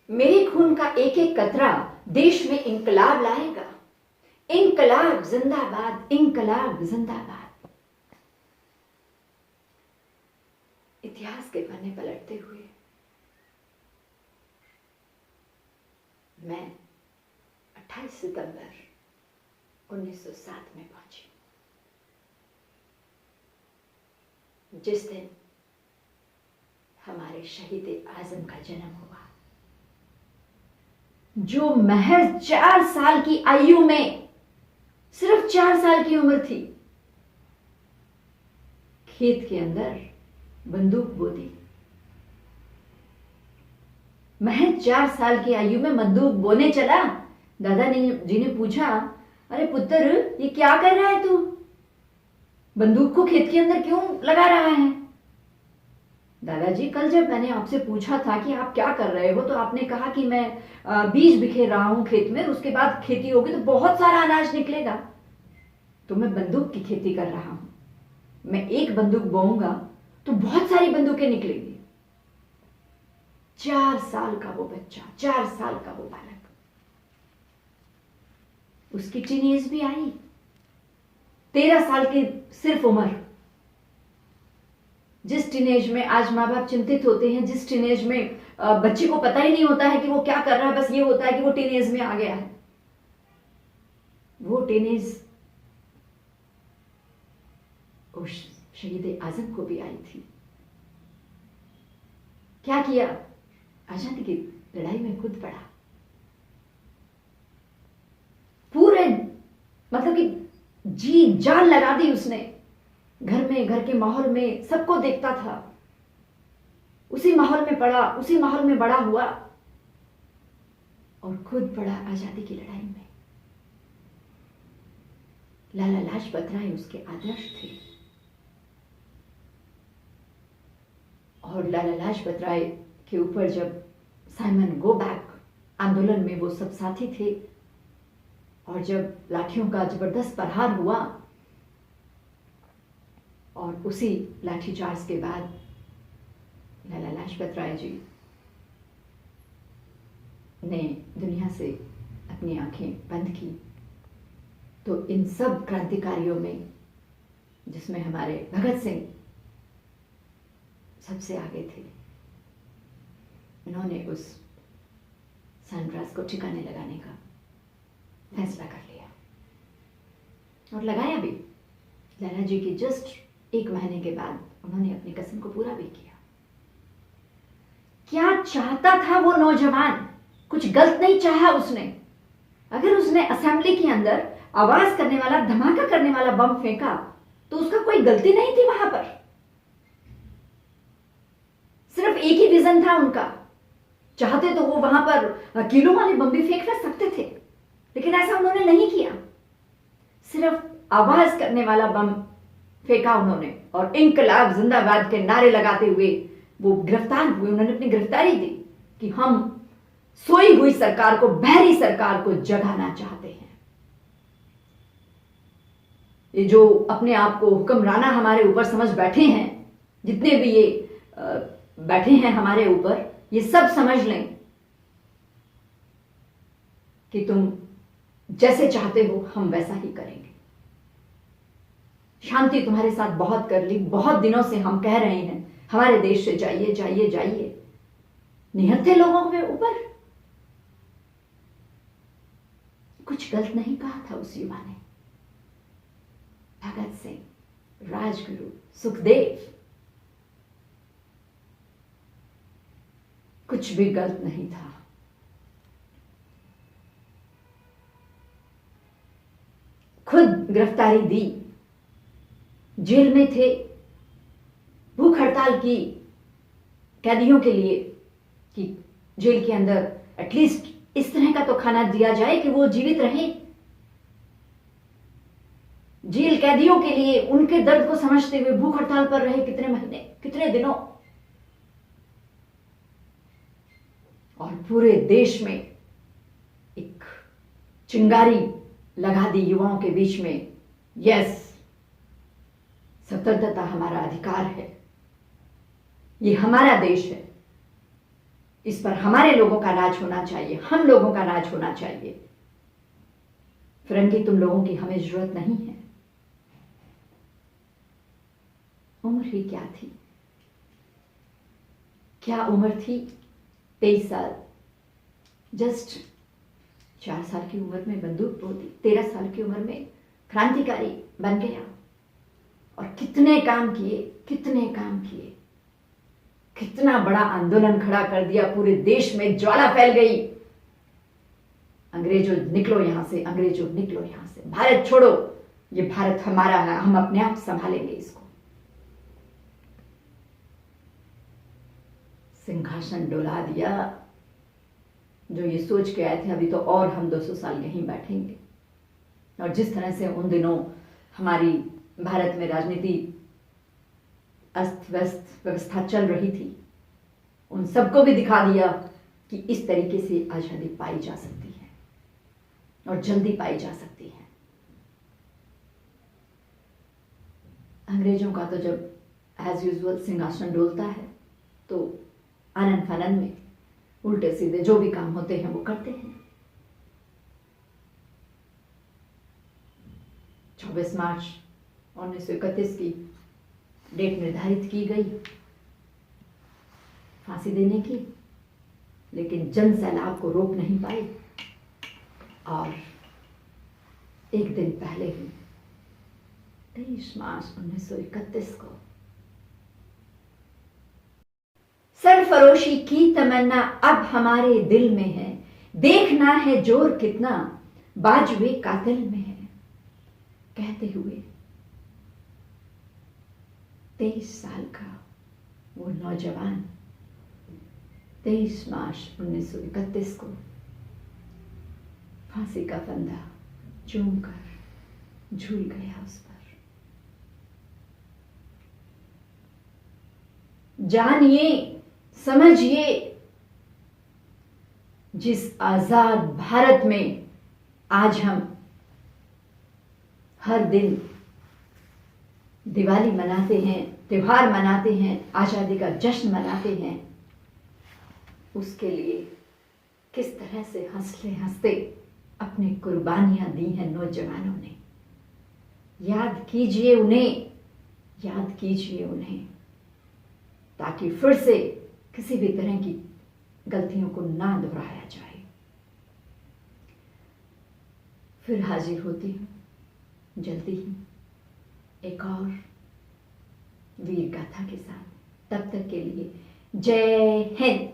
मेरे खून का एक एक कतरा देश में इंकलाब लाएगा। इंकलाब जिंदाबाद, इंकलाब जिंदाबाद। इतिहास के पन्ने पलटते हुए मैं 28 सितंबर 1907 में पहुंची, जिस दिन हमारे शहीद आजम का जन्म हुआ, जो महज 4 साल की आयु में, सिर्फ 4 साल की उम्र थी, खेत के अंदर बंदूक बो दी। महज 4 साल की आयु में बंदूक बोने चला। दादाजी ने पूछा, अरे पुत्र, ये क्या कर रहा है तू? बंदूक को खेत के अंदर क्यों लगा रहा है? दादाजी, कल जब मैंने आपसे पूछा था कि आप क्या कर रहे हो, तो आपने कहा कि मैं बीज बिखेर रहा हूं खेत में, उसके बाद खेती होगी तो बहुत सारा अनाज निकलेगा। तो मैं बंदूक की खेती कर रहा हूं। मैं एक बंदूक बोऊंगा तो बहुत सारी बंदूकें निकलेंगी। 4 साल का वो बच्चा, 4 साल का वो बालक, उसकी टीनेज भी आई। 13 साल की सिर्फ उम्र। जिस टीनेज में आज माँ बाप चिंतित होते हैं, जिस टीनेज में बच्चे को पता ही नहीं होता है कि वो क्या कर रहा है, बस ये होता है कि वो टीनेज में आ गया है, वो टीनेज उस शहीद आजम को भी आई थी। क्या किया? आजादी की लड़ाई में कूद पड़ा। पूरे मतलब कि जी जान लगा दी उसने। घर में, घर के माहौल में सबको देखता था, उसी माहौल में पड़ा, उसी माहौल में बड़ा हुआ और खुद पड़ा आजादी की लड़ाई में। लाला लाजपत राय उसके आदर्श थे और लाला लाजपत राय के ऊपर जब साइमन गो बैक आंदोलन में वो सब साथी थे और जब लाठियों का जबरदस्त प्रहार हुआ और उसी लाठीचार्ज के बाद लाला लाजपत राय जी ने दुनिया से अपनी आंखें बंद की, तो इन सब क्रांतिकारियों में, जिसमें हमारे भगत सिंह सबसे आगे थे, उन्होंने उस सनराइज को ठिकाने लगाने का फैसला कर लिया और लगाया भी। लाला जी की जस्ट 1 महीने के बाद उन्होंने अपनी कसम को पूरा भी किया। क्या चाहता था वो नौजवान? कुछ गलत नहीं चाहा उसने। अगर उसने असेंबली के अंदर आवाज करने वाला, धमाका करने वाला बम फेंका तो उसका कोई गलती नहीं थी वहां पर। सिर्फ एक ही विजन था उनका। चाहते तो वो वहां पर किलो वाले बम भी फेंक सकते थे, लेकिन ऐसा उन्होंने नहीं किया। सिर्फ आवाज करने वाला बम फेंका उन्होंने और इंकलाब जिंदाबाद के नारे लगाते हुए वो गिरफ्तार हुए। उन्होंने अपनी गिरफ्तारी दी कि हम सोई हुई सरकार को, बहरी सरकार को जगाना चाहते हैं। ये जो अपने आप को हुक्मराना हमारे ऊपर समझ बैठे हैं, जितने भी ये बैठे हैं हमारे ऊपर, ये सब समझ लें कि तुम जैसे चाहते हो हम वैसा ही करेंगे। शांति तुम्हारे साथ बहुत कर ली। बहुत दिनों से हम कह रहे हैं हमारे देश से जाइए, जाइए, जाइए। निहत्थे लोगों के ऊपर कुछ गलत नहीं कहा था उस युवा ने। भगत सिंह, राजगुरु, सुखदेव, कुछ भी गलत नहीं था। खुद गिरफ्तारी दी, जेल में थे, भूख हड़ताल की कैदियों के लिए कि जेल के अंदर एटलीस्ट इस तरह का तो खाना दिया जाए कि वो जीवित रहे। जेल कैदियों के लिए उनके दर्द को समझते हुए भूख हड़ताल पर रहे कितने महीने, कितने दिनों, और पूरे देश में एक चिंगारी लगा दी युवाओं के बीच में, यस, स्वतंत्रता हमारा अधिकार है, ये हमारा देश है, इस पर हमारे लोगों का राज होना चाहिए, हम लोगों का राज होना चाहिए। फिरंगी तुम लोगों की हमें जरूरत नहीं है। उम्र ही क्या थी, क्या उम्र थी, 23 साल। जस्ट 4 साल की उम्र में बंदूक बोल दी, 13 साल की उम्र में क्रांतिकारी बन गया। और कितने काम किए, कितने काम किए, कितना बड़ा आंदोलन खड़ा कर दिया, पूरे देश में ज्वाला फैल गई। अंग्रेजों निकलो यहां से, अंग्रेजों निकलो यहां से, भारत छोड़ो, ये भारत हमारा है, हम अपने आप संभालेंगे इसको। सिंहासन डोला दिया। जो ये सोच के आए थे अभी तो और हम 200 साल यहीं बैठेंगे। और जिस तरह से उन दिनों हमारी भारत में राजनीति अस्त व्यस्त व्यवस्था चल रही थी, उन सबको भी दिखा दिया कि इस तरीके से आजादी पाई जा सकती है और जल्दी पाई जा सकती है। अंग्रेजों का तो जब एज यूजुअल सिंहासन डोलता है तो आनंद फानंद में उल्टे सीधे जो भी काम होते हैं वो करते हैं। 24 मार्च 1931 की डेट निर्धारित की गई फांसी देने की, लेकिन जन सैलाब को रोक नहीं पाई। और एक दिन पहले ही 23 मार्च 1931 को सरफरोशी की तमन्ना अब हमारे दिल में है, देखना है जोर कितना बाजुए कातिल में है, कहते हुए 23 साल का वो नौजवान 23 मार्च 1931 को फांसी का फंदा चूम कर झूल गया उस पर। जानिए, समझिए, जिस आजाद भारत में आज हम हर दिन दिवाली मनाते हैं, त्योहार मनाते हैं, आजादी का जश्न मनाते हैं, उसके लिए किस तरह से हंसते हंसते अपनी कुर्बानियां दी हैं नौजवानों ने। याद कीजिए उन्हें, याद कीजिए उन्हें, ताकि फिर से किसी भी तरह की गलतियों को ना दोहराया जाए। फिर हाजिर होती हूं जल्दी ही एक और वीर गाथा के साथ। तब तक के लिए जय हिंद।